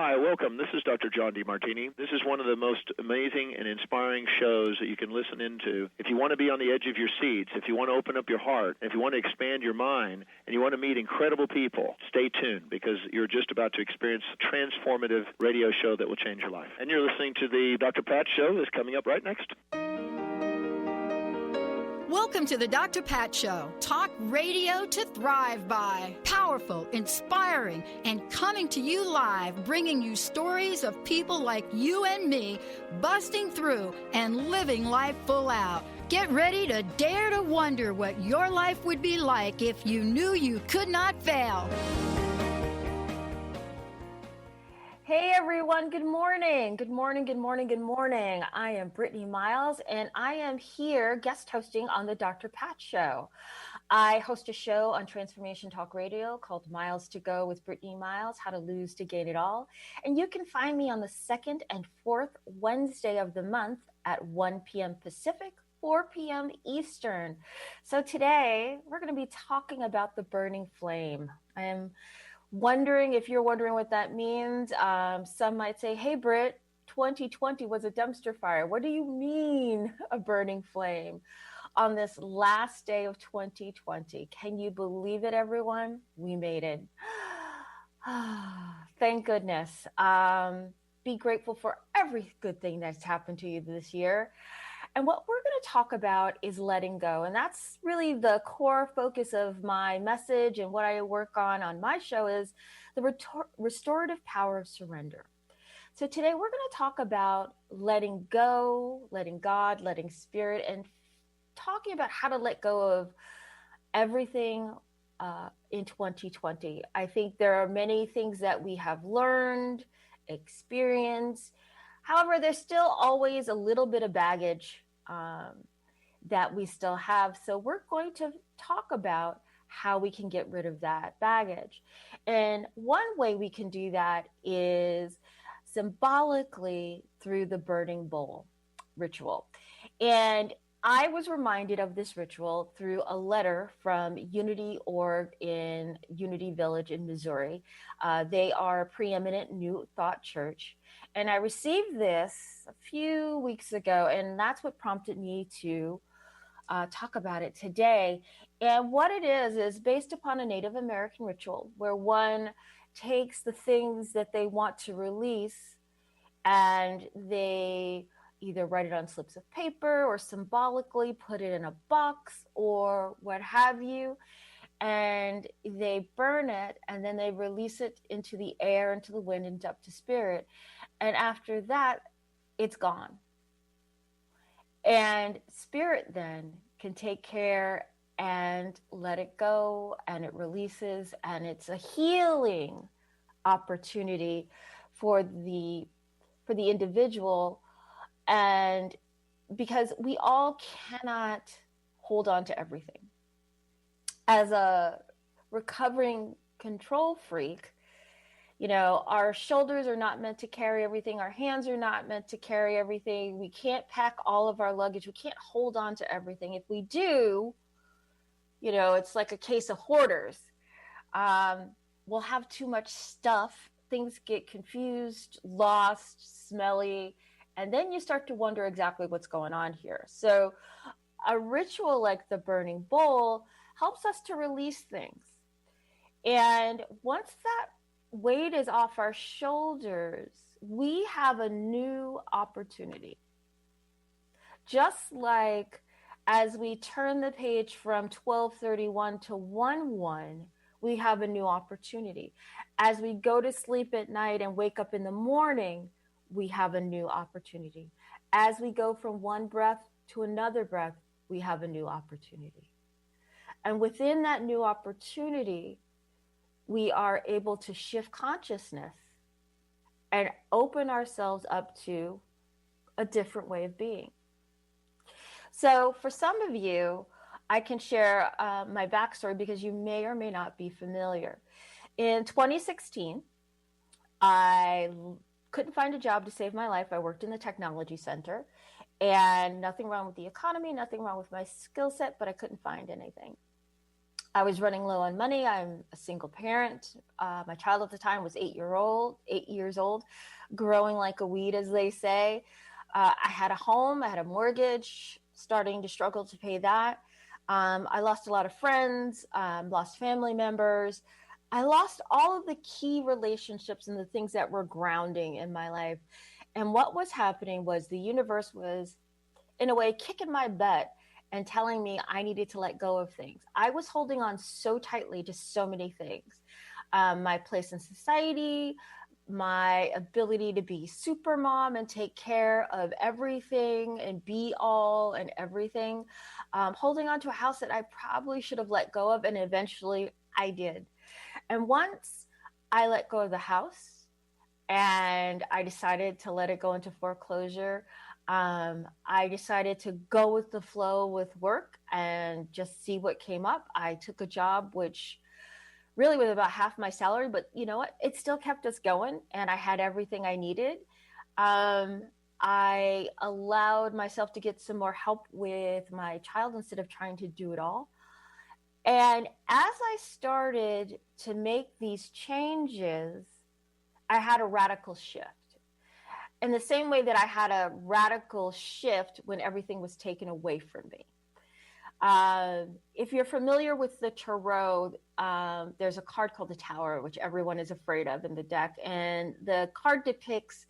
Hi, welcome. This is Dr. John DeMartini. This is one of the most amazing and inspiring shows that you can listen into. If you want to be on the edge of your seats, if you want to open up your heart, if you want to expand your mind, and you want to meet incredible people, stay tuned because you're just about to experience a transformative radio show that will change your life. And you're listening to the Dr. Pat Show that's coming up right next. Welcome to the Dr. Pat Show. Talk radio to thrive by. Powerful, inspiring, and coming to you live, bringing you stories of people like you and me, busting through and living life full out. Get ready to dare to wonder what your life would be like if you knew you could not fail. Hey everyone, good morning. Good morning, good morning, good morning. I am Brittany Miles and I am here guest hosting on the Dr. Pat Show. I host a show on Transformation Talk Radio called Miles to Go with Brittany Miles, How to Lose to Gain It All. And you can find me on the second and fourth Wednesday of the month at 1 p.m. Pacific, 4 p.m. Eastern. So today we're going to be talking about the burning flame. I am wondering if you're wondering what that means. Some might say, hey, Britt, 2020 was a dumpster fire. What do you mean a burning flame on this last day of 2020? Can you believe it, everyone? We made it. Thank goodness. Be grateful for every good thing that's happened to you this year. And what we're going to talk about is letting go. And that's really the core focus of my message and what I work on my show is the restorative power of surrender. So today we're going to talk about letting go, letting God, letting spirit, and talking about how to let go of everything in 2020. I think there are many things that we have learned, experienced. However, there's still always a little bit of baggage that we still have. So we're going to talk about how we can get rid of that baggage. And one way we can do that is symbolically through the burning bowl ritual. And I was reminded of this ritual through a letter from Unity Org in Unity Village in Missouri. They are a preeminent New Thought church. And I received this a few weeks ago, and that's what prompted me to talk about it today. And what it is based upon a Native American ritual where one takes the things that they want to release and they either write it on slips of paper or symbolically put it in a box or what have you. And they burn it and then they release it into the air, into the wind, and up to spirit. And after that, it's gone. And spirit then can take care and let it go, and it releases, and it's a healing opportunity for the individual. And because we all cannot hold on to everything. As a recovering control freak, you know, our shoulders are not meant to carry everything. Our hands are not meant to carry everything. We can't pack all of our luggage. We can't hold on to everything. If we do, you know, it's like a case of hoarders. We'll have too much stuff. Things get confused, lost, smelly. And then you start to wonder exactly what's going on here. So a ritual like the burning bowl helps us to release things. And once that weight is off our shoulders, we have a new opportunity. Just like as we turn the page from 12:31 to 1:1, we have a new opportunity. As we go to sleep at night and wake up in the morning, we have a new opportunity. As we go from one breath to another breath, we have a new opportunity. And within that new opportunity, we are able to shift consciousness and open ourselves up to a different way of being. So for some of you, I can share my backstory because you may or may not be familiar. In 2016, I couldn't find a job to save my life. I worked in the technology center, and nothing wrong with the economy, nothing wrong with my skill set, but I couldn't find anything. I was running low on money. I'm a single parent. My child at the time was 8 years old, growing like a weed, as they say. I had a home, I had a mortgage, starting to struggle to pay that. I lost a lot of friends, lost family members. I lost all of the key relationships and the things that were grounding in my life. And what was happening was the universe was, in a way, kicking my butt and telling me I needed to let go of things. I was holding on so tightly to so many things. My place in society, my ability to be super mom and take care of everything and be all and everything. Holding on to a house that I probably should have let go of, and eventually I did. And once I let go of the house and I decided to let it go into foreclosure, I decided to go with the flow with work and just see what came up. I took a job which really was about half my salary, but you know what? It still kept us going, and I had everything I needed. I allowed myself to get some more help with my child instead of trying to do it all. And as I started to make these changes, I had a radical shift. In the same way that I had a radical shift when everything was taken away from me. If you're familiar with the tarot, there's a card called the Tower, which everyone is afraid of in the deck. And the card depicts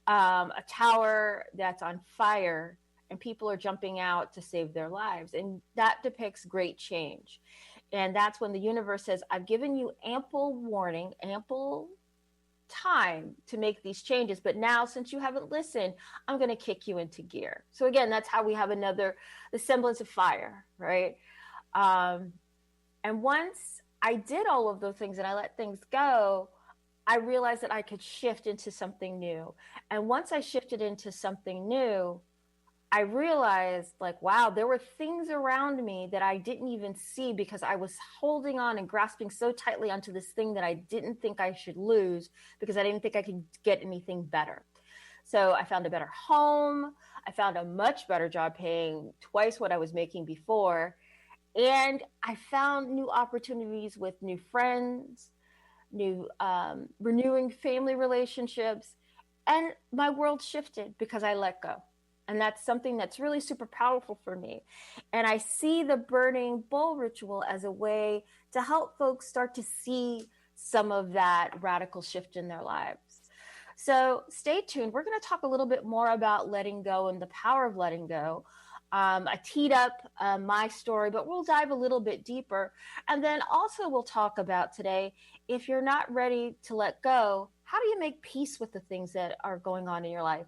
a tower that's on fire and people are jumping out to save their lives. And that depicts great change. And that's when the universe says, I've given you ample warning, ample time to make these changes, but now since you haven't listened, I'm going to kick you into gear. So again, that's how we have the semblance of fire, right? And once I did all of those things and I let things go, I realized that I could shift into something new. And once I shifted into something new, I realized, like, wow, there were things around me that I didn't even see because I was holding on and grasping so tightly onto this thing that I didn't think I should lose because I didn't think I could get anything better. So I found a better home. I found a much better job paying twice what I was making before. And I found new opportunities with new friends, new renewing family relationships. And my world shifted because I let go. And that's something that's really super powerful for me. And I see the burning bowl ritual as a way to help folks start to see some of that radical shift in their lives. So stay tuned. We're going to talk a little bit more about letting go and the power of letting go. I teed up my story, but we'll dive a little bit deeper. And then also we'll talk about today, if you're not ready to let go, how do you make peace with the things that are going on in your life?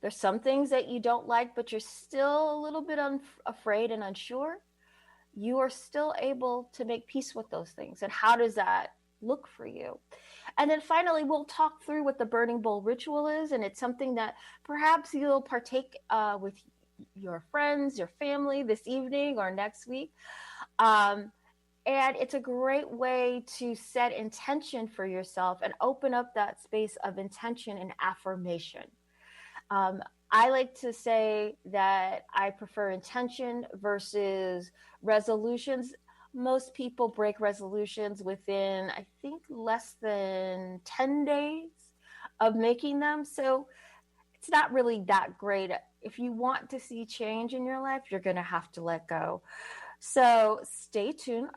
There's some things that you don't like, but you're still a little bit afraid and unsure. You are still able to make peace with those things. And how does that look for you? And then finally, we'll talk through what the burning bowl ritual is. And it's something that perhaps you'll partake with your friends, your family this evening or next week. And it's a great way to set intention for yourself and open up that space of intention and affirmation. I like to say that I prefer intention versus resolutions. Most people break resolutions within, I think, less than 10 days of making them. So it's not really that great. If you want to see change in your life, you're going to have to let go. So stay tuned.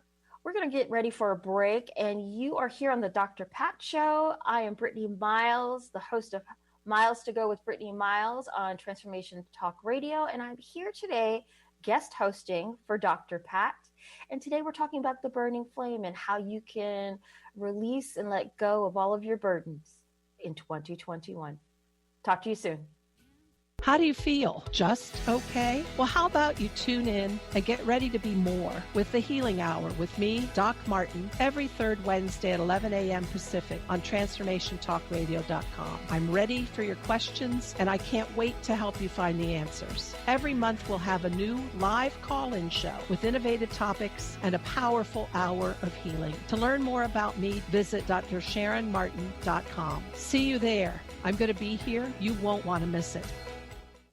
We're going to get ready for a break. And you are here on the Dr. Pat Show. I am Brittany Miles, the host of Miles to Go with Brittany Miles on Transformation Talk Radio. And I'm here today guest hosting for Dr. Pat. And today we're talking about the burning flame and how you can release and let go of all of your burdens in 2021. Talk to you soon. How do you feel? Just okay? Well, how about you tune in and get ready to be more with the Healing Hour with me, Doc Martin, every third Wednesday at 11 a.m. Pacific on TransformationTalkRadio.com. I'm ready for your questions, and I can't wait to help you find the answers. Every month, we'll have a new live call-in show with innovative topics and a powerful hour of healing. To learn more about me, visit drsharonmartin.com. See you there. I'm going to be here. You won't want to miss it.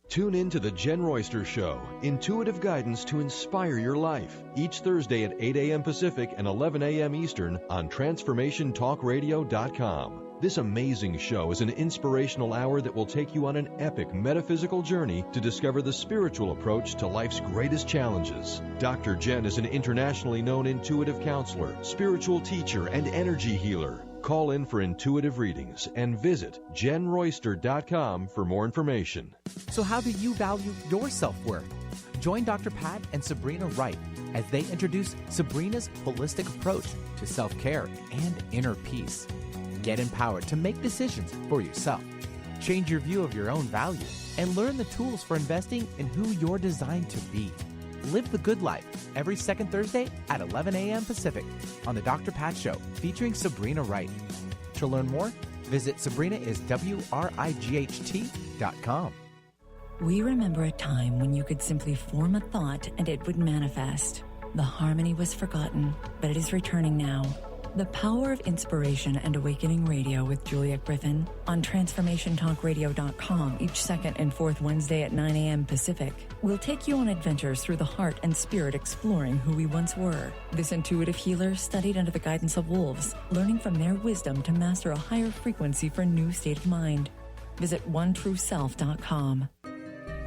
Tune in to the Jen Royster Show, intuitive guidance to inspire your life, each Thursday at 8 a.m. Pacific and 11 a.m. Eastern on TransformationTalkRadio.com. This amazing show is an inspirational hour that will take you on an epic metaphysical journey to discover the spiritual approach to life's greatest challenges. Dr. Jen is an internationally known intuitive counselor, spiritual teacher, and energy healer. Call in for intuitive readings and visit jenroyster.com for more information. So how do you value your self-worth? Join Dr. Pat and Sabrina Wright as they introduce Sabrina's holistic approach to self-care and inner peace. Get empowered to make decisions for yourself. Change your view of your own value and learn the tools for investing in who you're designed to be. Live the Good Life every second Thursday at 11 a.m. Pacific on The Dr. Pat Show featuring Sabrina Wright. To learn more, visit SabrinaIsWright.com. We remember a time when you could simply form a thought and it would manifest. The harmony was forgotten, but it is returning now. The Power of Inspiration and Awakening Radio with Juliet Griffin on TransformationTalkRadio.com each second and fourth Wednesday at 9 a.m. Pacific will take you on adventures through the heart and spirit exploring who we once were. This intuitive healer studied under the guidance of wolves, learning from their wisdom to master a higher frequency for a new state of mind. Visit OneTrueSelf.com.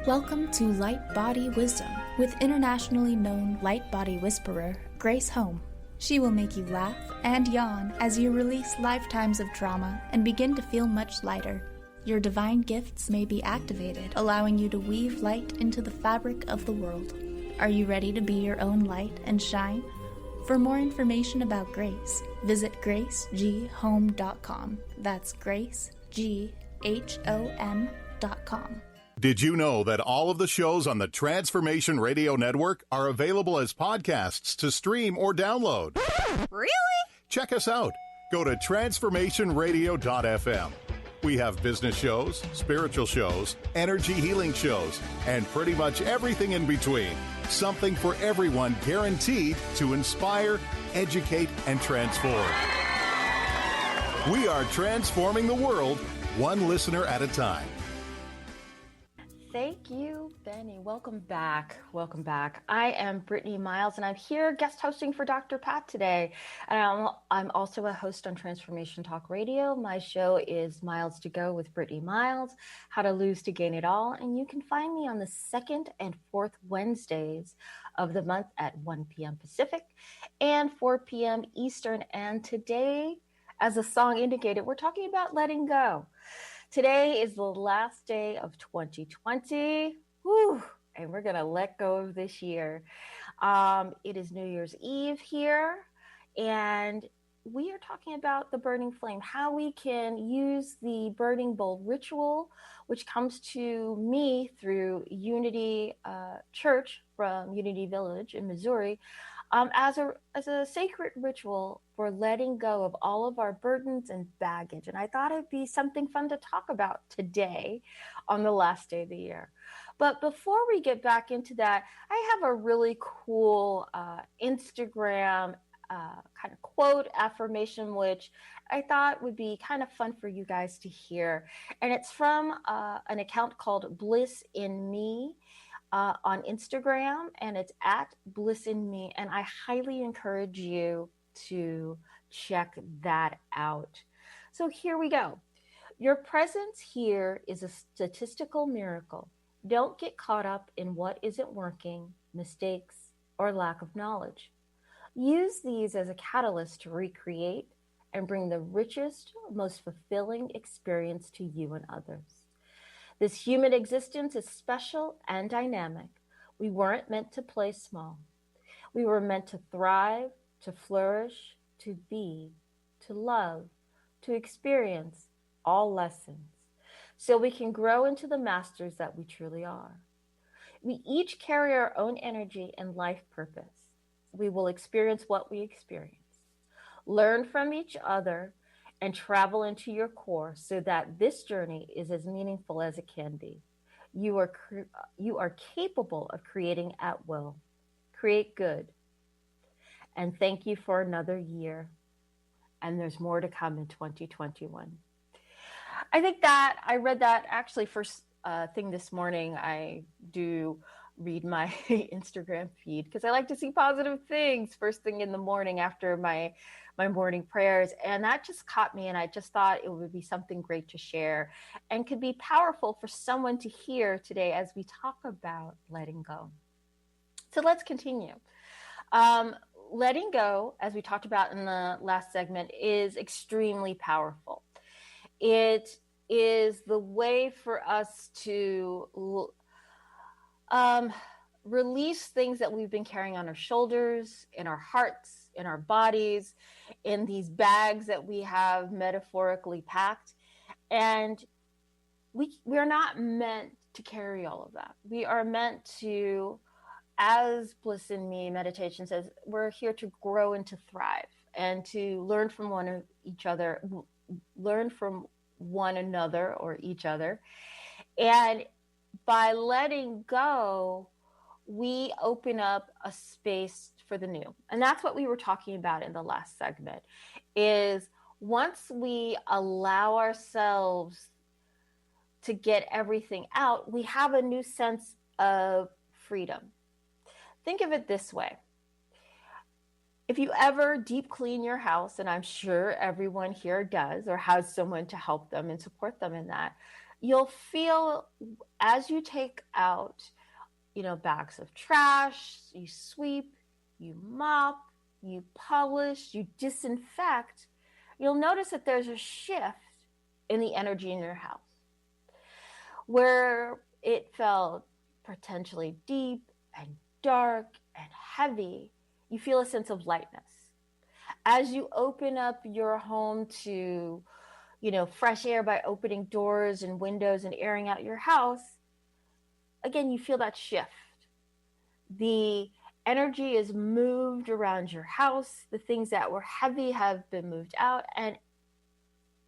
Welcome to Light Body Wisdom with internationally known light body whisperer Grace Home. She will make you laugh and yawn as you release lifetimes of trauma and begin to feel much lighter. Your divine gifts may be activated, allowing you to weave light into the fabric of the world. Are you ready to be your own light and shine? For more information about Grace, visit GraceGHome.com. That's GraceGHOM.com. Did you know that all of the shows on the Transformation Radio Network are available as podcasts to stream or download? Really? Check us out. Go to transformationradio.fm. We have business shows, spiritual shows, energy healing shows, and pretty much everything in between. Something for everyone, guaranteed to inspire, educate, and transform. We are transforming the world, one listener at a time. Thank you, Benny. Welcome back. Welcome back. I am Brittany Miles, and I'm here guest hosting for Dr. Pat today. And I'm also a host on Transformation Talk Radio. My show is Miles to Go with Brittany Miles, How to Lose to Gain It All. And you can find me on the second and fourth Wednesdays of the month at 1 p.m. Pacific and 4 p.m. Eastern. And today, as the song indicated, we're talking about letting go. Today is the last day of 2020, and we're going to let go of this year. It is New Year's Eve here, and we are talking about the burning flame, how we can use the burning bowl ritual, which comes to me through Unity Church from Unity Village in Missouri, as a sacred ritual for letting go of all of our burdens and baggage. And I thought it'd be something fun to talk about today on the last day of the year. But before we get back into that, I have a really cool Instagram kind of quote affirmation, which I thought would be kind of fun for you guys to hear. And it's from an account called Bliss in Me. On Instagram, and it's at Bliss in Me, and I highly encourage you to check that out. So here we go. Your presence here is a statistical miracle. Don't get caught up in what isn't working, mistakes, or lack of knowledge. Use these as a catalyst to recreate and bring the richest, most fulfilling experience to you and others. This human existence is special and dynamic. We weren't meant to play small. We were meant to thrive, to flourish, to be, to love, to experience all lessons, so we can grow into the masters that we truly are. We each carry our own energy and life purpose. We will experience what we experience, learn from each other, and travel into your core so that this journey is as meaningful as it can be. You are capable of creating at will. Create good. And thank you for another year. And there's more to come in 2021. I think that I read that actually first thing this morning. I do read my Instagram feed because I like to see positive things first thing in the morning after my morning prayers. And that just caught me. And I just thought it would be something great to share and could be powerful for someone to hear today as we talk about letting go. So let's continue. Letting go, as we talked about in the last segment, is extremely powerful. It is the way for us to release things that we've been carrying on our shoulders, in our hearts, in our bodies, in these bags that we have metaphorically packed. And we're not meant to carry all of that. We are meant to, as Bliss in Me meditation says, we're here to grow and to thrive and to learn from each other, or each other. And by letting go, we open up a space for the new. And that's what we were talking about in the last segment, is once we allow ourselves to get everything out, we have a new sense of freedom. Think of it this way. If you ever deep clean your house, and I'm sure everyone here does or has someone to help them and support them in that, you'll feel as you take out, bags of trash, you sweep, you mop, you polish, you disinfect, you'll notice that there's a shift in the energy in your house. Where it felt potentially deep and dark and heavy, you feel a sense of lightness. As you open up your home to, fresh air by opening doors and windows and airing out your house, again, you feel that shift. The energy is moved around your house. The things that were heavy have been moved out. And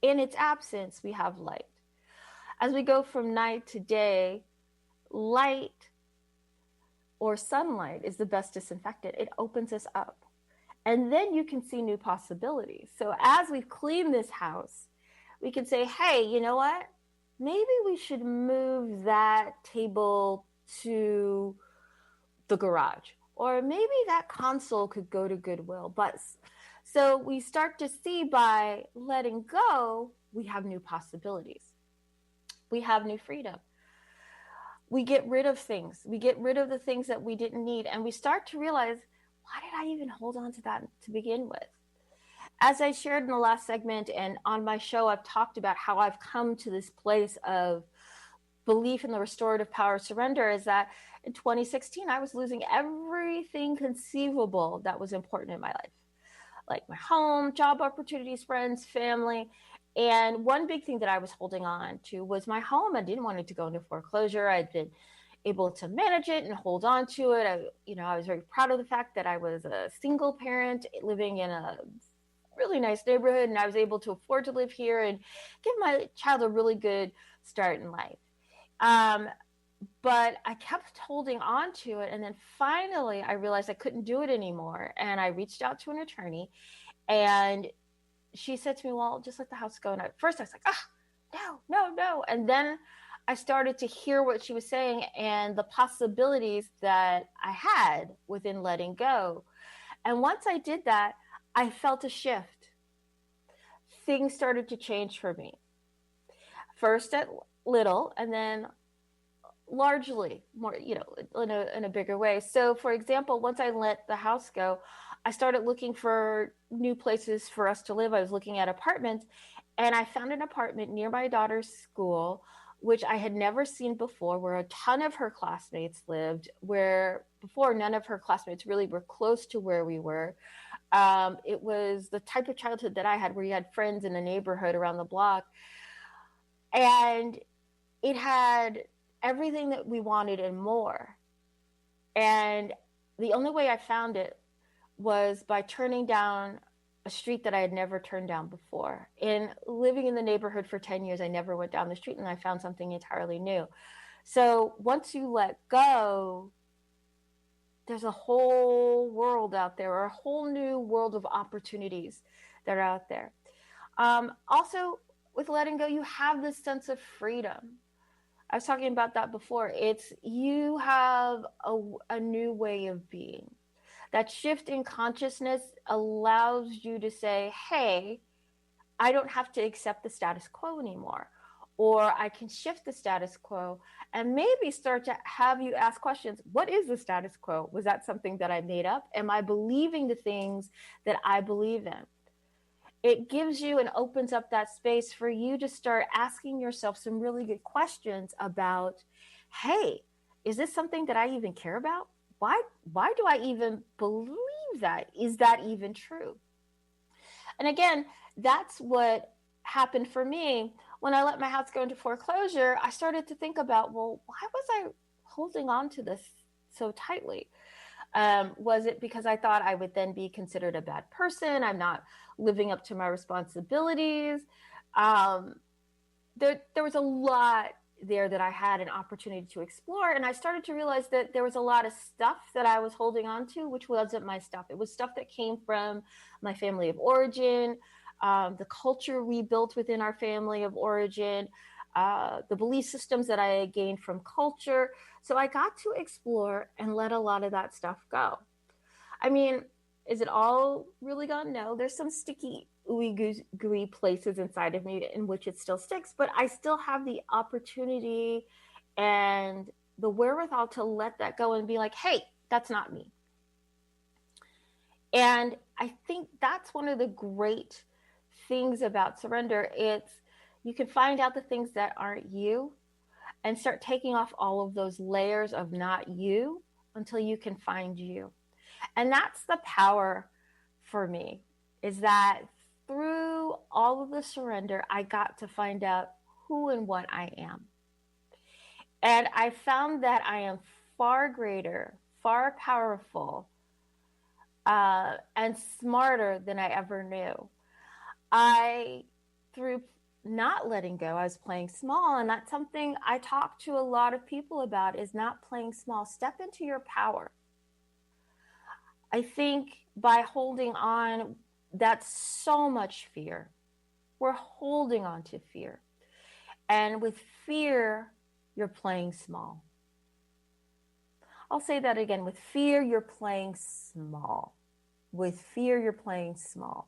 in its absence, we have light. As we go from night to day, light or sunlight is the best disinfectant. It opens us up. And then you can see new possibilities. So as we've cleaned this house, we can say, hey, you know what? Maybe we should move that table to the garage. Or maybe that console could go to Goodwill. But so we start to see by letting go, we have new possibilities. We have new freedom. We get rid of things. We get rid of the things that we didn't need. And we start to realize, why did I even hold on to that to begin with? As I shared in the last segment and on my show, I've talked about how I've come to this place of belief in the restorative power of surrender, is that in 2016, I was losing everything conceivable that was important in my life, like my home, job opportunities, friends, family. And one big thing that I was holding on to was my home. I didn't want it to go into foreclosure. I'd been able to manage it and hold on to it. I was very proud of the fact that I was a single parent living in a really nice neighborhood, and I was able to afford to live here and give my child a really good start in life. But I kept holding on to it. And then finally, I realized I couldn't do it anymore. And I reached out to an attorney, and she said to me, well, just let the house go. And at first I was like, no. And then I started to hear what she was saying and the possibilities that I had within letting go. And once I did that, I felt a shift. Things started to change for me. First at little, and then largely more, in a bigger way. So for example, once I let the house go, I started looking for new places for us to live. I was looking at apartments, and I found an apartment near my daughter's school, which I had never seen before, where a ton of her classmates lived, where before none of her classmates really were close to where we were. It was the type of childhood that I had, where you had friends in the neighborhood around the block. And it had everything that we wanted and more. And the only way I found it was by turning down a street that I had never turned down before. In living in the neighborhood for 10 years, I never went down the street, and I found something entirely new. So once you let go, there's a whole world out there, or a whole new world of opportunities that are out there. Also, with letting go, you have this sense of freedom. I was talking about that before. It's you have a new way of being. That shift in consciousness allows you to say, hey, I don't have to accept the status quo anymore. Or I can shift the status quo and maybe start to have you ask questions. What is the status quo? Was that something that I made up? Am I believing the things that I believe in? It gives you and opens up that space for you to start asking yourself some really good questions about, hey, is this something that I even care about? Why do I even believe that? Is that even true? And again, that's what happened for me when I let my house go into foreclosure. I started to think about, well, why was I holding on to this so tightly? Was it because I thought I would then be considered a bad person? I'm not living up to my responsibilities. There was a lot there that I had an opportunity to explore. And I started to realize that there was a lot of stuff that I was holding on to, which wasn't my stuff. It was stuff that came from my family of origin, the culture we built within our family of origin, the belief systems that I had gained from culture. So I got to explore and let a lot of that stuff go. I mean, is it all really gone? No, there's some sticky, gooey places inside of me in which it still sticks, but I still have the opportunity and the wherewithal to let that go and be like, hey, that's not me. And I think that's one of the great things about surrender. It's you can find out the things that aren't you and start taking off all of those layers of not you until you can find you. And that's the power for me, is that through all of the surrender, I got to find out who and what I am. And I found that I am far greater, far powerful, and smarter than I ever knew. Through not letting go, I was playing small. And that's something I talk to a lot of people about, is not playing small. Step into your power. I think by holding on, that's so much fear. We're holding on to fear. And with fear, you're playing small. I'll say that again. With fear, you're playing small. With fear, you're playing small.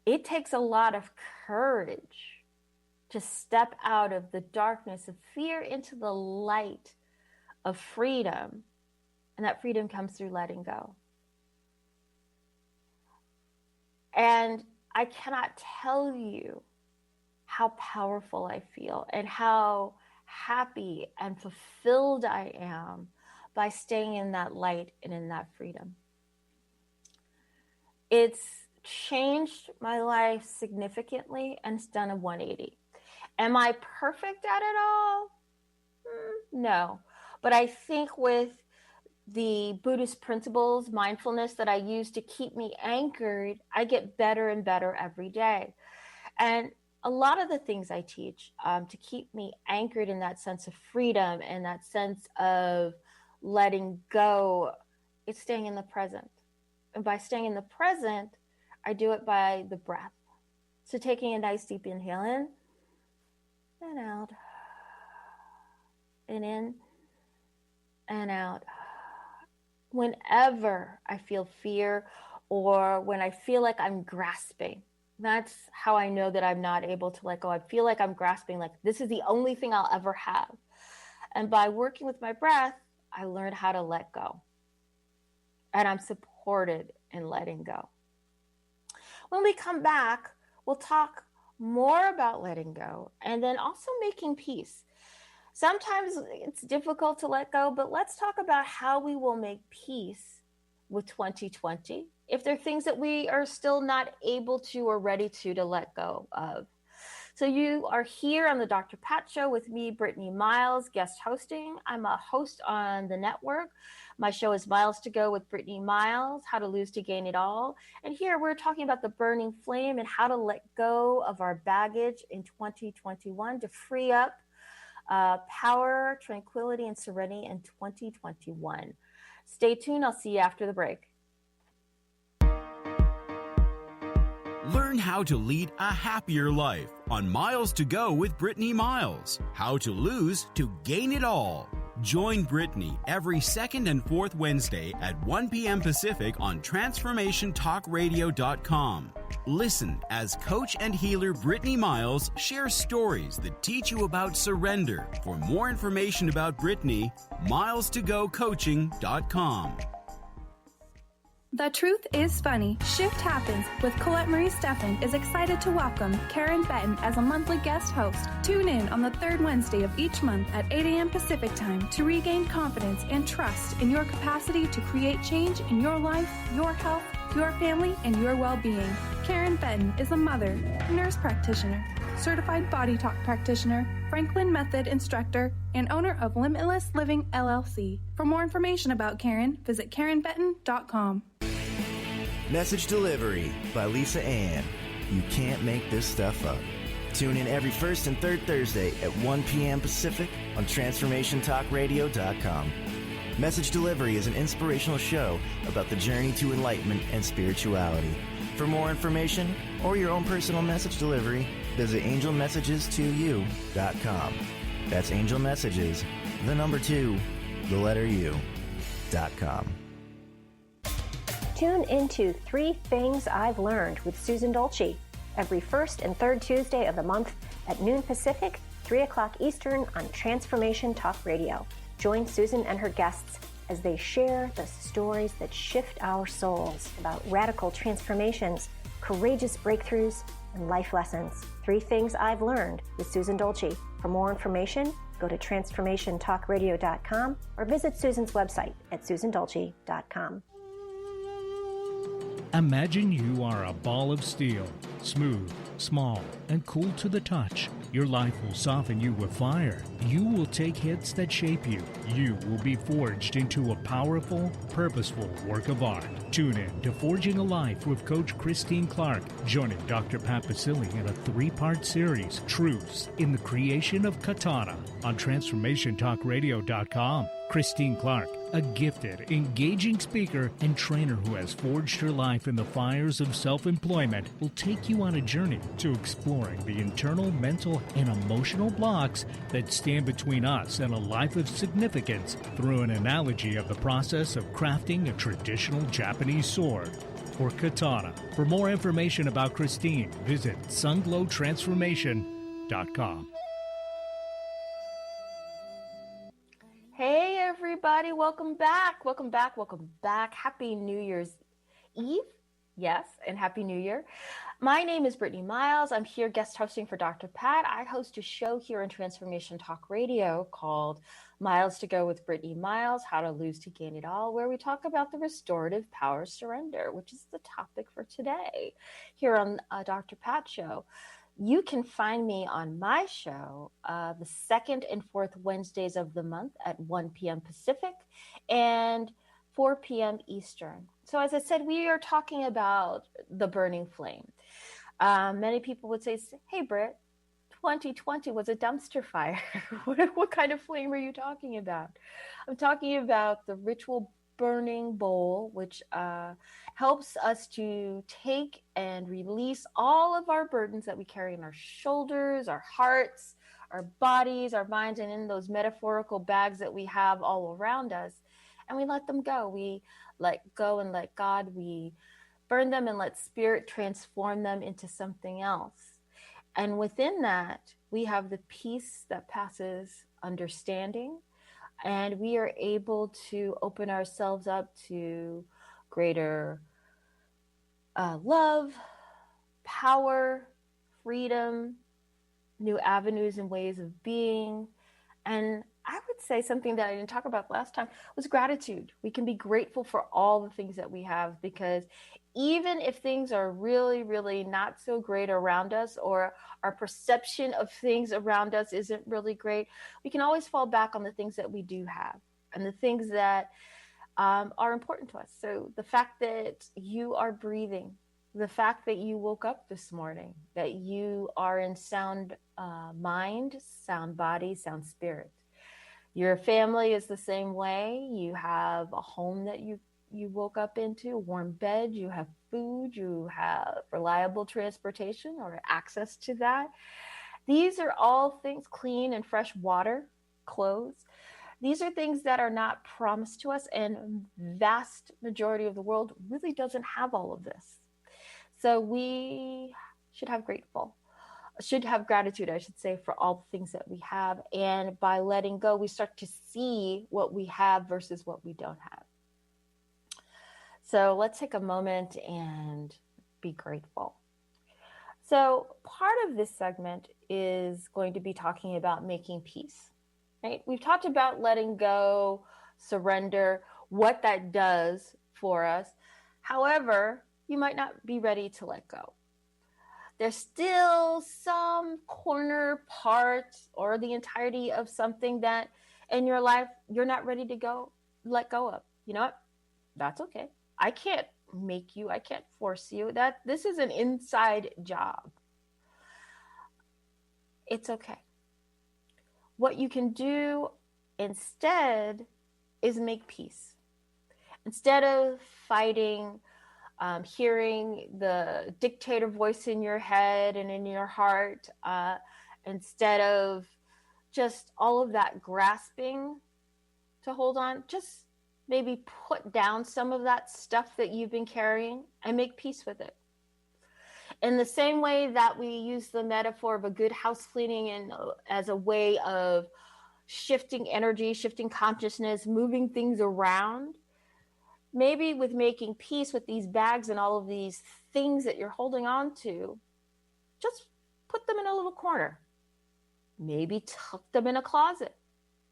It takes a lot of courage to step out of the darkness of fear into the light of freedom. And that freedom comes through letting go. And I cannot tell you how powerful I feel and how happy and fulfilled I am by staying in that light and in that freedom. It's changed my life significantly and it's done a 180. Am I perfect at it all? No. But I think with the Buddhist principles, mindfulness that I use to keep me anchored, I get better and better every day. And a lot of the things I teach to keep me anchored in that sense of freedom and that sense of letting go, it's staying in the present. And by staying in the present, I do it by the breath. So taking a nice deep inhale in and out, and in and out. Whenever I feel fear or when I feel like I'm grasping, that's how I know that I'm not able to let go. I feel like I'm grasping, like this is the only thing I'll ever have. And by working with my breath, I learned how to let go. And I'm supported in letting go. When we come back, we'll talk more about letting go and then also making peace. Sometimes it's difficult to let go, but let's talk about how we will make peace with 2020 if there are things that we are still not able to or ready to let go of. So you are here on the Dr. Pat Show with me, Brittany Miles, guest hosting. I'm a host on the network. My show is Miles to Go with Brittany Miles, How to Lose to Gain It All. And here we're talking about the burning flame and how to let go of our baggage in 2021 to free up power, tranquility, and serenity in 2021. Stay tuned. I'll see you after the break. Learn how to lead a happier life on Miles to Go with Brittany Miles. How to lose to gain it all. Join Brittany every second and fourth Wednesday at 1 p.m. Pacific on TransformationTalkRadio.com. Listen as coach and healer Brittany Miles shares stories that teach you about surrender. For more information about Brittany, milestogocoaching.com. The Truth is Funny. Shift Happens with Colette Marie Steffen is excited to welcome Karen Benton as a monthly guest host. Tune in on the third Wednesday of each month at 8 a.m. Pacific Time to regain confidence and trust in your capacity to create change in your life, your health, your family, and your well-being. Karen Benton is a mother, nurse practitioner, certified body talk practitioner, Franklin Method instructor, and owner of Limitless Living LLC. For more information about Karen, visit KarenBenton.com. Message Delivery by Lisa Ann. You can't make this stuff up. Tune in every first and third Thursday at 1 p.m. Pacific on TransformationTalkRadio.com. Message Delivery is an inspirational show about the journey to enlightenment and spirituality. For more information or your own personal message delivery, visit angelmessages2u.com. That's Angel Messages, the number 2, the letter U.com. Tune into 3 Things I've Learned with Susan Dolce every first and third Tuesday of the month at noon Pacific, 3 o'clock Eastern on Transformation Talk Radio. Join Susan and her guests as they share the stories that shift our souls about radical transformations, courageous breakthroughs, and life lessons. 3 Things I've Learned with Susan Dolce. For more information, go to TransformationTalkRadio.com or visit Susan's website at susandolce.com. Imagine you are a ball of steel, smooth, small, and cool to the touch. Your life will soften you with fire. You will take hits that shape you. You will be forged into a powerful, purposeful work of art. Tune in to Forging a Life with Coach Christine Clark, joining Dr. Pat Basili in a 3-part series, Truths in the Creation of Katana, on TransformationTalkRadio.com. Christine Clark, a gifted, engaging speaker and trainer who has forged her life in the fires of self-employment, will take you on a journey to exploring the internal, mental, and emotional blocks that stand between us and a life of significance through an analogy of the process of crafting a traditional Japanese sword, or katana. For more information about Christine, visit sunglowtransformation.com. Hey everybody, welcome back. Happy New Year's Eve. Yes, and Happy New Year. My name is Brittany Miles. I'm here guest hosting for Dr. Pat. I host a show here on Transformation Talk Radio called Miles to Go with Brittany Miles, How to Lose to Gain It All, where we talk about the restorative power of surrender, which is the topic for today here on Dr. Pat Show. You can find me on my show the second and fourth Wednesdays of the month at 1 p.m. Pacific and 4 p.m. Eastern. So as I said, we are talking about the burning flame. Many people would say, hey, Britt, 2020 was a dumpster fire. What kind of flame are you talking about? I'm talking about the ritual burning bowl, which helps us to take and release all of our burdens that we carry in our shoulders, our hearts, our bodies, our minds, and in those metaphorical bags that we have all around us. And we let them go. We let go and let God. We burn them and let Spirit transform them into something else. And within that, we have the peace that passes understanding. And we are able to open ourselves up to greater love, power, freedom, new avenues and ways of being. And I would say something that I didn't talk about last time was gratitude. We can be grateful for all the things that we have, because even if things are really, really not so great around us, or our perception of things around us isn't really great, we can always fall back on the things that we do have and the things that are important to us. So the fact that you are breathing, the fact that you woke up this morning, that you are in sound mind, sound body, sound spirit. Your family is the same way. You have a home that you you woke up into, a warm bed, you have food, you have reliable transportation or access to that. These are all things, clean and fresh water, clothes. These are things that are not promised to us, and vast majority of the world really doesn't have all of this. So we should have gratitude, I should say, for all the things that we have. And by letting go, we start to see what we have versus what we don't have. So let's take a moment and be grateful. So part of this segment is going to be talking about making peace, right? We've talked about letting go, surrender, what that does for us. However, you might not be ready to let go. There's still some corner part or the entirety of something that in your life you're not ready to let go of. You know what? That's okay. I can't make you, I can't force you. This is an inside job. It's okay. What you can do instead is make peace. Instead of fighting, hearing the dictator voice in your head and in your heart, instead of just all of that grasping to hold on, just maybe put down some of that stuff that you've been carrying and make peace with it. In the same way that we use the metaphor of a good house cleaning and as a way of shifting energy, shifting consciousness, moving things around, maybe with making peace with these bags and all of these things that you're holding on to, just put them in a little corner. Maybe tuck them in a closet.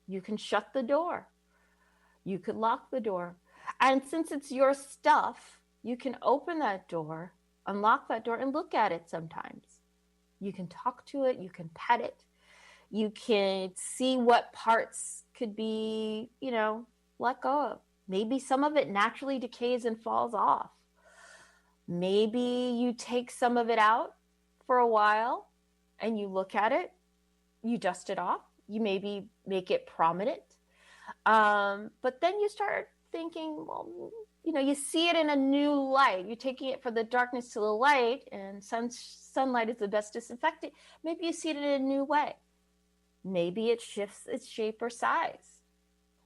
You can shut the door. You could lock the door. And since it's your stuff, you can open that door, unlock that door, and look at it sometimes. You can talk to it. You can pet it. You can see what parts could be, let go of. Maybe some of it naturally decays and falls off. Maybe you take some of it out for a while and you look at it, you dust it off, you maybe make it prominent. But then you start thinking, well, you see it in a new light. You're taking it from the darkness to the light, and sunlight is the best disinfectant. Maybe you see it in a new way. Maybe it shifts its shape or size.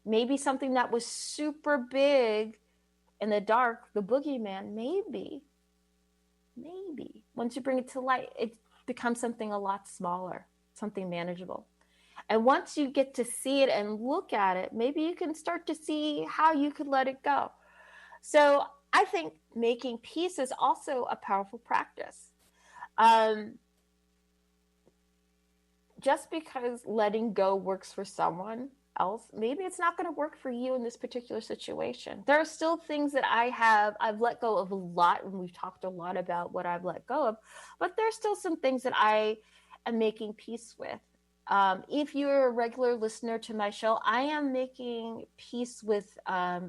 Maybe something that was super big in the dark, the boogeyman, maybe, once you bring it to light, it becomes something a lot smaller, something manageable. And once you get to see it and look at it, maybe you can start to see how you could let it go. So I think making peace is also a powerful practice. Just because letting go works for someone else, maybe it's not going to work for you in this particular situation. There are still things that I've let go of a lot, and we've talked a lot about what I've let go of, but there's still some things that I am making peace with. If you're a regular listener to my show, I am making peace with a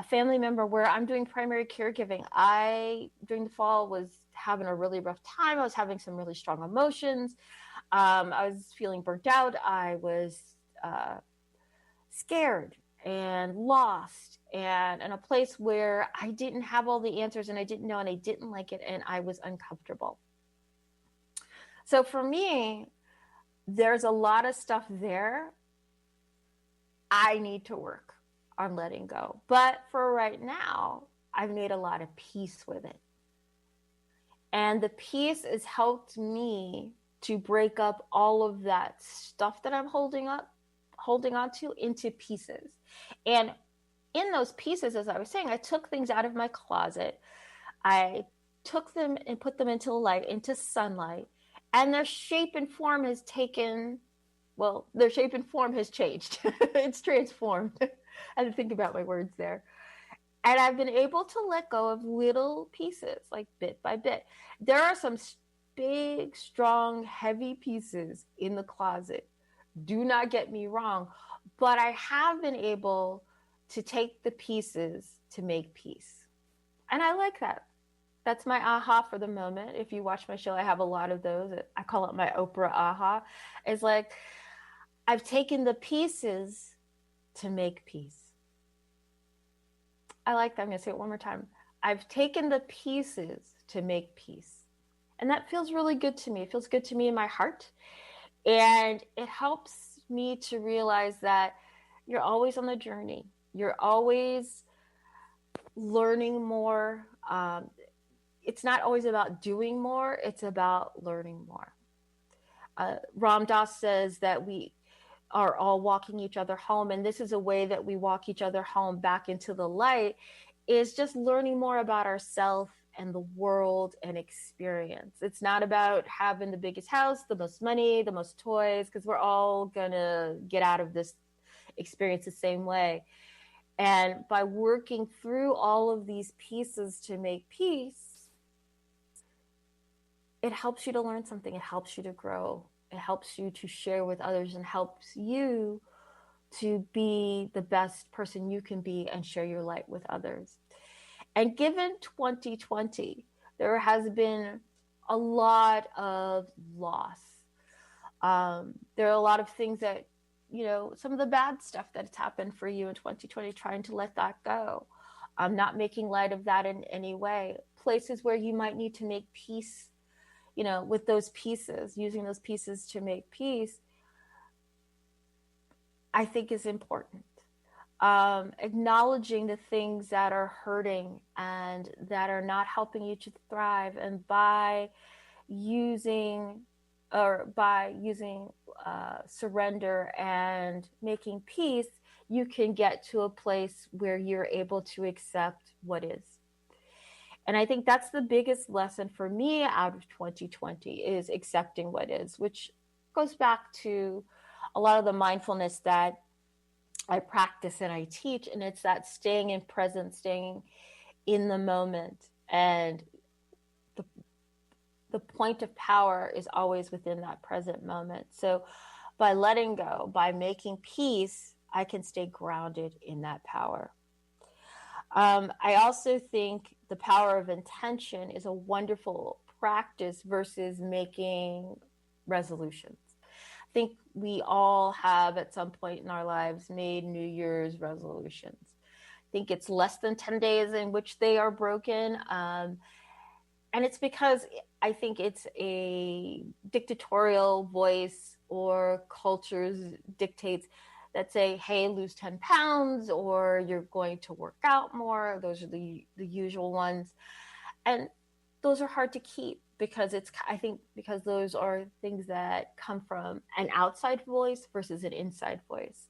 family member where I'm doing primary caregiving. During the fall, was having a really rough time. I was having some really strong emotions. I was feeling burnt out. I was scared and lost and in a place where I didn't have all the answers and I didn't know and I didn't like it and I was uncomfortable. So for me, there's a lot of stuff there I need to work on letting go. But for right now, I've made a lot of peace with it. And the peace has helped me to break up all of that stuff that I'm holding on to into pieces. And in those pieces, as I was saying, I took things out of my closet. I took them and put them into light, into sunlight. And their shape and form has changed. It's transformed. I had to think about my words there. And I've been able to let go of little pieces, like bit by bit. There are some big, strong, heavy pieces in the closet. Do not get me wrong. But I have been able to take the pieces to make peace. And I like that. That's my aha for the moment. If you watch my show, I have a lot of those. I call it my Oprah aha. It's like I've taken the pieces to make peace. I like that. I'm going to say it one more time. I've taken the pieces to make peace. And that feels really good to me. It feels good to me in my heart. And it helps me to realize that you're always on the journey. You're always learning more. It's not always about doing more. It's about learning more. Ram Dass says that we are all walking each other home. And this is a way that we walk each other home back into the light, is just learning more about ourselves and the world and experience. It's not about having the biggest house, the most money, the most toys, because we're all going to get out of this experience the same way. And by working through all of these pieces to make peace, it helps you to learn something. It helps you to grow. It helps you to share with others and helps you to be the best person you can be and share your light with others. And given 2020, there has been a lot of loss. There are a lot of things that, some of the bad stuff that's happened for you in 2020, trying to let that go. I'm not making light of that in any way. Places where you might need to make peace, with those pieces, using those pieces to make peace, I think is important. Acknowledging the things that are hurting and that are not helping you to thrive, and by using surrender and making peace, you can get to a place where you're able to accept what is. And I think that's the biggest lesson for me out of 2020, is accepting what is, which goes back to a lot of the mindfulness that I practice and I teach. And it's that staying in presence, staying in the moment. And the point of power is always within that present moment. So by letting go, by making peace, I can stay grounded in that power. I also think the power of intention is a wonderful practice versus making resolutions. I think we all have at some point in our lives made New Year's resolutions. I think it's less than 10 days in which they are broken. And it's because I think it's a dictatorial voice or cultures dictates that say, hey, lose 10 pounds, or you're going to work out more. Those are the usual ones. And those are hard to keep because because those are things that come from an outside voice versus an inside voice.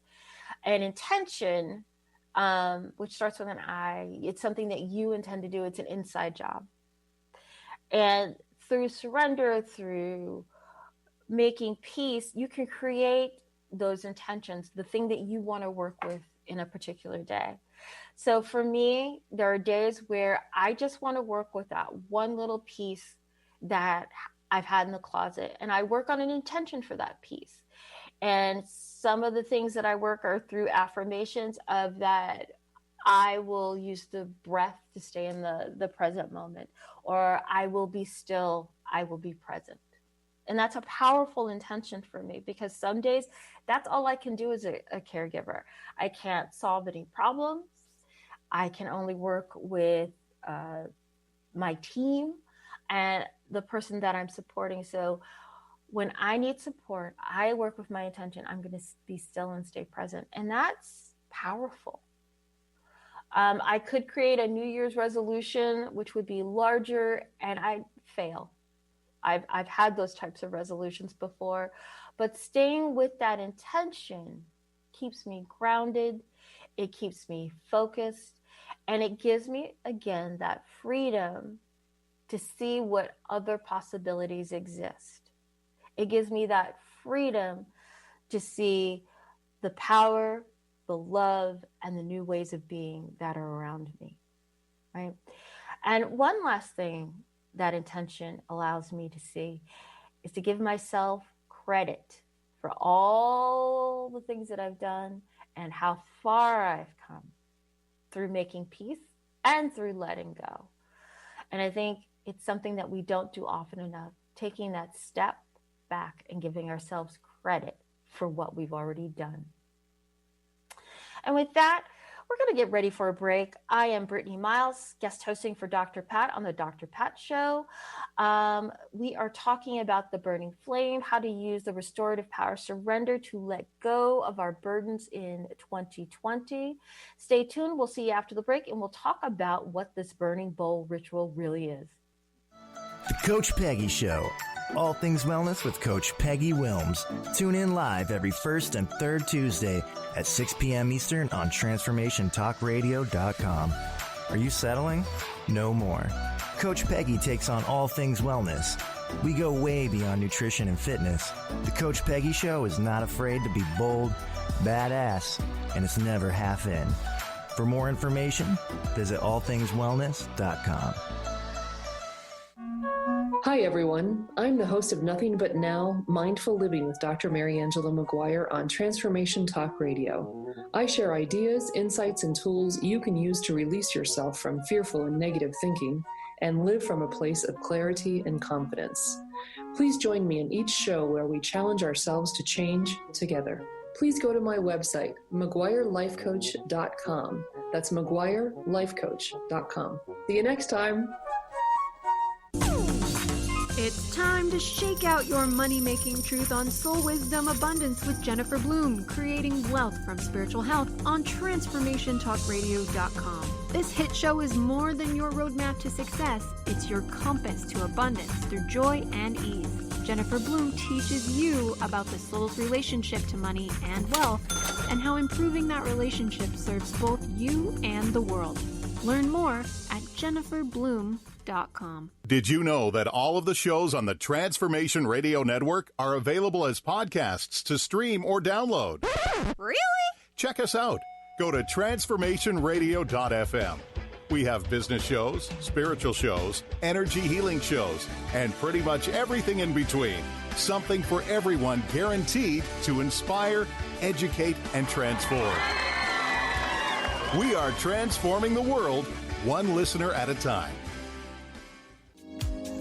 And intention, which starts with an I, it's something that you intend to do. It's an inside job. And through surrender, through making peace, you can create those intentions, the thing that you want to work with in a particular day. So for me, there are days where I just want to work with that one little piece that I've had in the closet, and I work on an intention for that piece. And some of the things that I work are through affirmations of that I will use the breath to stay in the present moment, or I will be still, I will be present. And that's a powerful intention for me, because some days that's all I can do as a caregiver. I can't solve any problems. I can only work with my team and the person that I'm supporting. So when I need support, I work with my intention. I'm going to be still and stay present. And that's powerful. I could create a New Year's resolution, which would be larger, and I'd fail. I've had those types of resolutions before, but staying with that intention keeps me grounded. It keeps me focused, and it gives me, again, that freedom to see what other possibilities exist. It gives me that freedom to see the power, the love, and the new ways of being that are around me, right? And one last thing that intention allows me to see is to give myself credit for all the things that I've done and how far I've come through making peace and through letting go. And I think it's something that we don't do often enough, taking that step back and giving ourselves credit for what we've already done. And with that, We're going to get ready for a break. I am Brittany Miles, guest hosting for Dr. Pat on the Dr. Pat Show. We are talking about the burning flame, how to use the restorative power surrender to let go of our burdens in 2020. Stay tuned. We'll see you after the break, and we'll talk about what this burning bowl ritual really is. The Coach Peggy Show. All things wellness with Coach Peggy Wilms. Tune in live every first and third Tuesday at 6 p.m. Eastern on TransformationTalkRadio.com. Are you settling? No more. Coach Peggy takes on all things wellness. We go way beyond nutrition and fitness. The Coach Peggy Show is not afraid to be bold, badass, and it's never half in. For more information, visit allthingswellness.com. Hi, everyone. I'm the host of Nothing But Now, Mindful Living with Dr. Mary Angela McGuire on Transformation Talk Radio. I share ideas, insights, and tools you can use to release yourself from fearful and negative thinking and live from a place of clarity and confidence. Please join me in each show where we challenge ourselves to change together. Please go to my website, McGuireLifeCoach.com. That's McGuireLifeCoach.com. See you next time. It's time to shake out your money-making truth on Soul Wisdom Abundance with Jennifer Bloom, creating wealth from spiritual health on TransformationTalkRadio.com. This hit show is more than your roadmap to success. It's your compass to abundance through joy and ease. Jennifer Bloom teaches you about the soul's relationship to money and wealth and how improving that relationship serves both you and the world. Learn more at jenniferbloom.com. Did you know that all of the shows on the Transformation Radio Network are available as podcasts to stream or download? Really? Check us out. Go to transformationradio.fm. We have business shows, spiritual shows, energy healing shows, and pretty much everything in between. Something for everyone, guaranteed to inspire, educate, and transform. We are transforming the world, one listener at a time.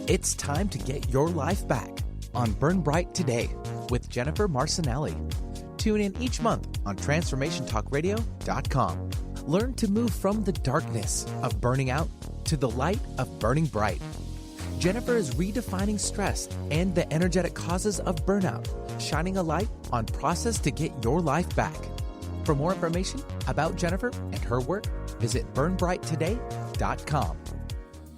It's time to get your life back on Burn Bright Today with Jennifer Marcinelli. Tune in each month on TransformationTalkRadio.com. Learn to move from the darkness of burning out to the light of burning bright. Jennifer is redefining stress and the energetic causes of burnout, shining a light on process to get your life back. For more information about Jennifer and her work, visit burnbrighttoday.com.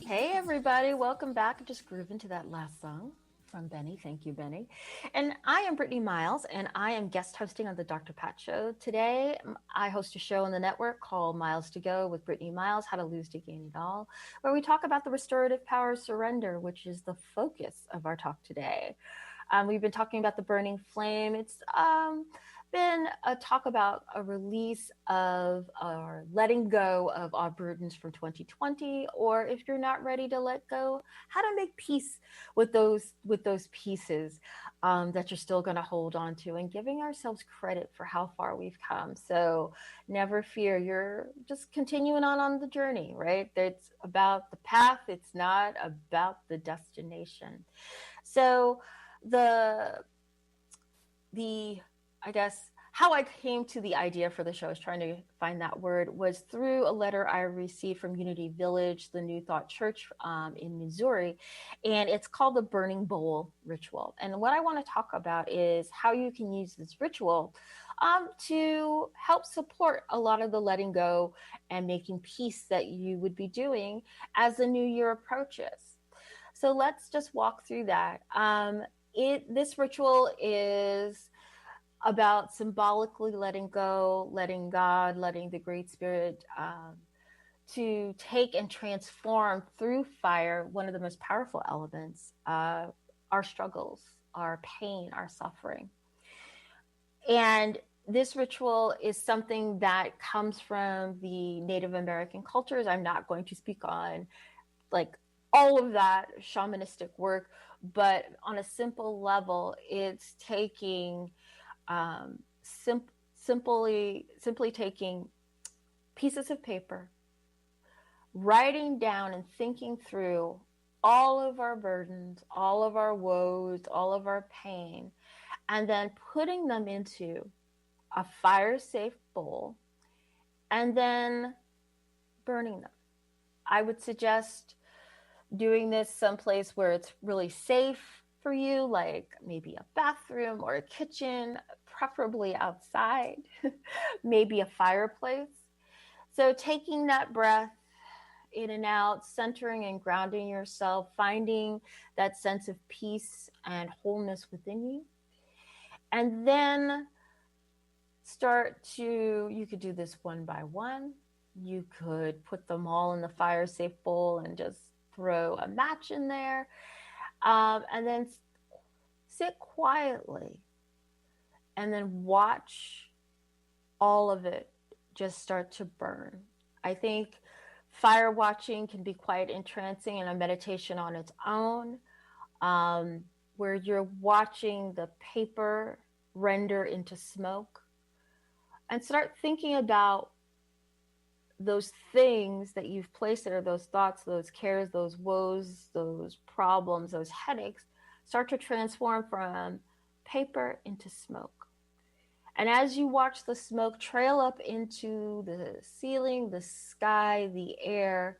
Hey, everybody. Welcome back. I'm just grooving to that last song from Benny. Thank you, Benny. And I am Brittany Miles, and I am guest hosting on the Dr. Pat Show. Today, I host a show on the network called Miles to Go with Brittany Miles, How to Lose to Gain It All, where we talk about the restorative power of surrender, which is the focus of our talk today. We've been talking about the burning flame. It's been a talk about a release of or letting go of our burdens from 2020, or if you're not ready to let go, how to make peace with those pieces that you're still going to hold on to, and giving ourselves credit for how far we've come. So never fear, you're just continuing on the journey, right? It's about the path. It's not about the destination. So I guess how I came to the idea for the show, I was trying to find that word, was through a letter I received from Unity Village, the New Thought Church in Missouri, and it's called the Burning Bowl Ritual. And what I want to talk about is how you can use this ritual to help support a lot of the letting go and making peace that you would be doing as the new year approaches. So let's just walk through that. This ritual is about symbolically letting go, letting God, letting the Great Spirit to take and transform through fire, one of the most powerful elements, our struggles, our pain, our suffering. And this ritual is something that comes from the Native American cultures. I'm not going to speak on like all of that shamanistic work, but on a simple level, it's taking simply taking pieces of paper, writing down and thinking through all of our burdens, all of our woes, all of our pain, and then putting them into a fire-safe bowl and then burning them. I would suggest doing this someplace where it's really safe for you, like maybe a bathroom or a kitchen, preferably outside, maybe a fireplace. So taking that breath in and out, centering and grounding yourself, finding that sense of peace and wholeness within you. And then you could do this one by one. You could put them all in the fire safe bowl and just throw a match in there. And then sit quietly and then watch all of it just start to burn. I think fire watching can be quite entrancing and a meditation on its own, where you're watching the paper render into smoke, and start thinking about those things that you've placed there, those thoughts, those cares, those woes, those problems, those headaches, start to transform from paper into smoke. And as you watch the smoke trail up into the ceiling, the sky, the air,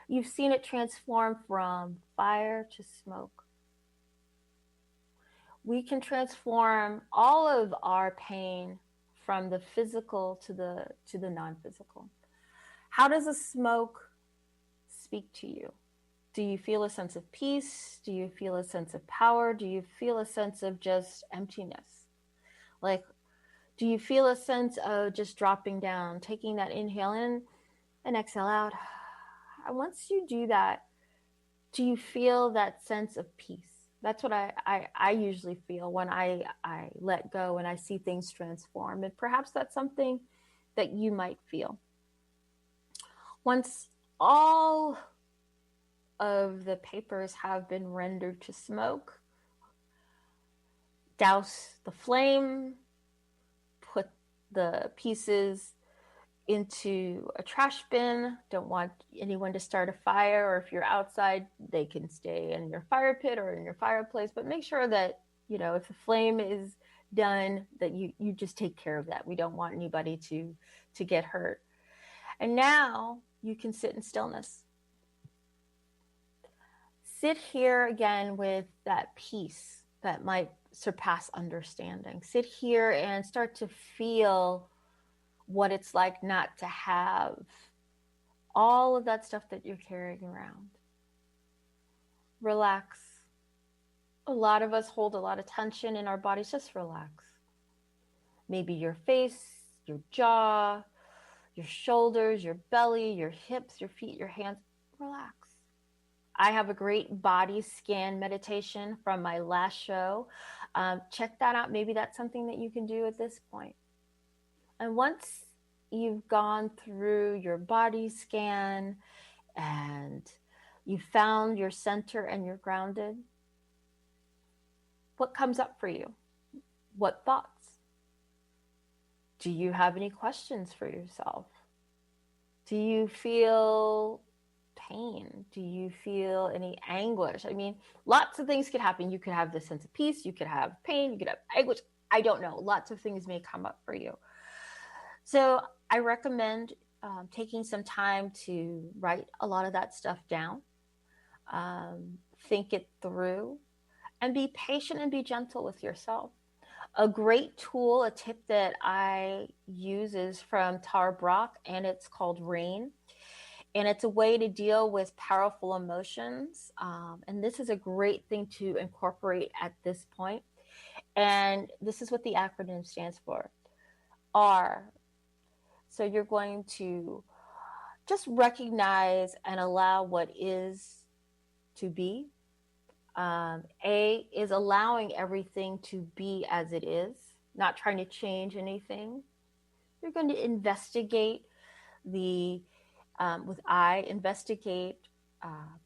you've seen it transform from fire to smoke. We can transform all of our pain from the physical to the non-physical. How does the smoke speak to you? Do you feel a sense of peace? Do you feel a sense of power? Do you feel a sense of just emptiness? Like, do you feel a sense of just dropping down, taking that inhale in and exhale out? And once you do that, do you feel that sense of peace? That's what I usually feel when I let go and I see things transform. And perhaps that's something that you might feel. Once all of the papers have been rendered to smoke, douse the flame, put the pieces into a trash bin. Don't want anyone to start a fire, or if you're outside, they can stay in your fire pit or in your fireplace, but make sure that, if the flame is done, that you just take care of that. We don't want anybody to get hurt. And now you can sit in stillness. Sit here again with that peace that might surpass understanding. Sit here and start to feel what it's like not to have all of that stuff that you're carrying around. Relax. A lot of us hold a lot of tension in our bodies. Just relax. Maybe your face, your jaw, your shoulders, your belly, your hips, your feet, your hands. Relax. I have a great body scan meditation from my last show. Check that out. Maybe that's something that you can do at this point. And once you've gone through your body scan and you found your center and you're grounded, what comes up for you? What thoughts? Do you have any questions for yourself? Do you feel pain? Do you feel any anguish? I mean, lots of things could happen. You could have this sense of peace. You could have pain. You could have anguish. I don't know. Lots of things may come up for you. So I recommend taking some time to write a lot of that stuff down, think it through, and be patient and be gentle with yourself. A great tool, a tip that I use is from Tara Brach, and it's called RAIN. And it's a way to deal with powerful emotions. And this is a great thing to incorporate at this point. And this is what the acronym stands for. R. So you're going to just recognize and allow what is to be. A is allowing everything to be as it is, not trying to change anything. You're going to investigate with I, investigate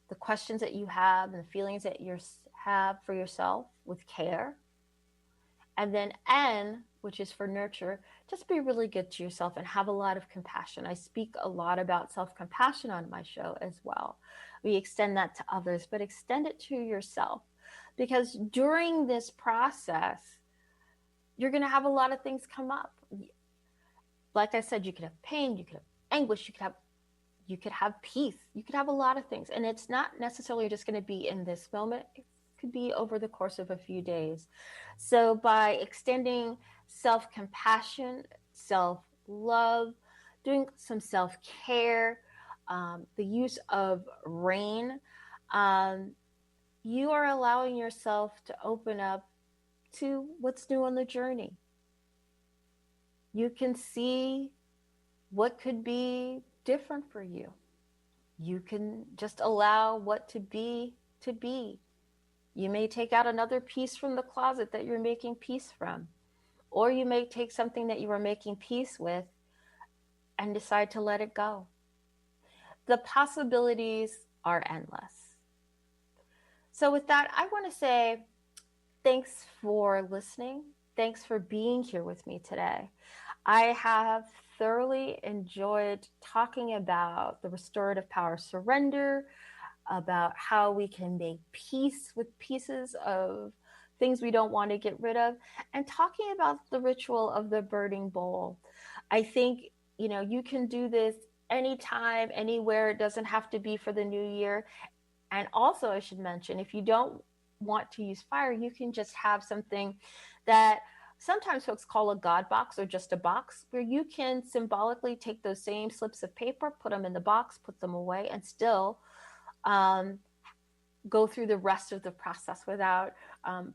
the questions that you have and the feelings that you have for yourself with care. And then N, which is for nurture, just be really good to yourself and have a lot of compassion. I speak a lot about self-compassion on my show as well. We extend that to others, but extend it to yourself, because during this process, you're going to have a lot of things come up. like I said, you could have pain, you could have anguish, you could have peace, you could have a lot of things. And it's not necessarily just going to be in this moment. It could be over the course of a few days. So by extending self-compassion, self-love, doing some self-care, the use of rain, you are allowing yourself to open up to what's new on the journey. You can see what could be different for you. You can just allow what to be to be. You may take out another piece from the closet that you're making peace from, or you may take something that you were making peace with and decide to let it go. The possibilities are endless. So with that, I want to say thanks for listening. Thanks for being here with me today. I have thoroughly enjoyed talking about the restorative power of surrender, about how we can make peace with pieces of things we don't want to get rid of, and talking about the ritual of the burning bowl. I think, you can do this anytime, anywhere. It doesn't have to be for the new year. And also, I should mention, if you don't want to use fire, you can just have something that sometimes folks call a God box, or just a box, where you can symbolically take those same slips of paper, put them in the box, put them away, and still go through the rest of the process without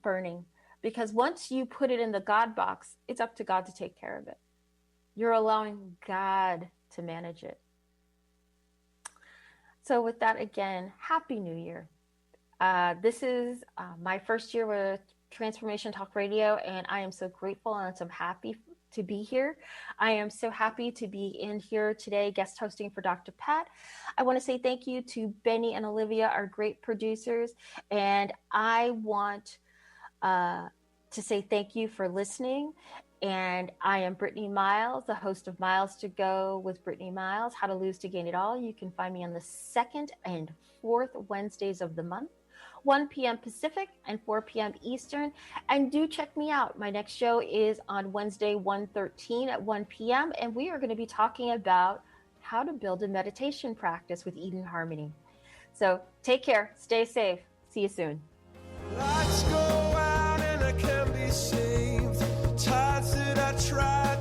burning. Because once you put it in the God box, it's up to God to take care of it. You're allowing God to manage it. So with that, again, Happy New Year. This is my first year with Transformation Talk Radio, and I am so grateful and so happy to be here. I am so happy to be in here today guest hosting for Dr. Pat. I want to say thank you to Benny and Olivia, our great producers, and I want to say thank you for listening. And I am Brittany Miles, the host of Miles to Go with Brittany Miles, How to Lose to Gain It All. You can find me on the 2nd and 4th Wednesdays of the month, 1 p.m. Pacific and 4 p.m. Eastern. And do check me out. My next show is on Wednesday, 1/13 at 1 p.m. And we are going to be talking about how to build a meditation practice with Eden Harmony. So take care. Stay safe. See you soon. Lights go out and I can't be saved. Times that I tried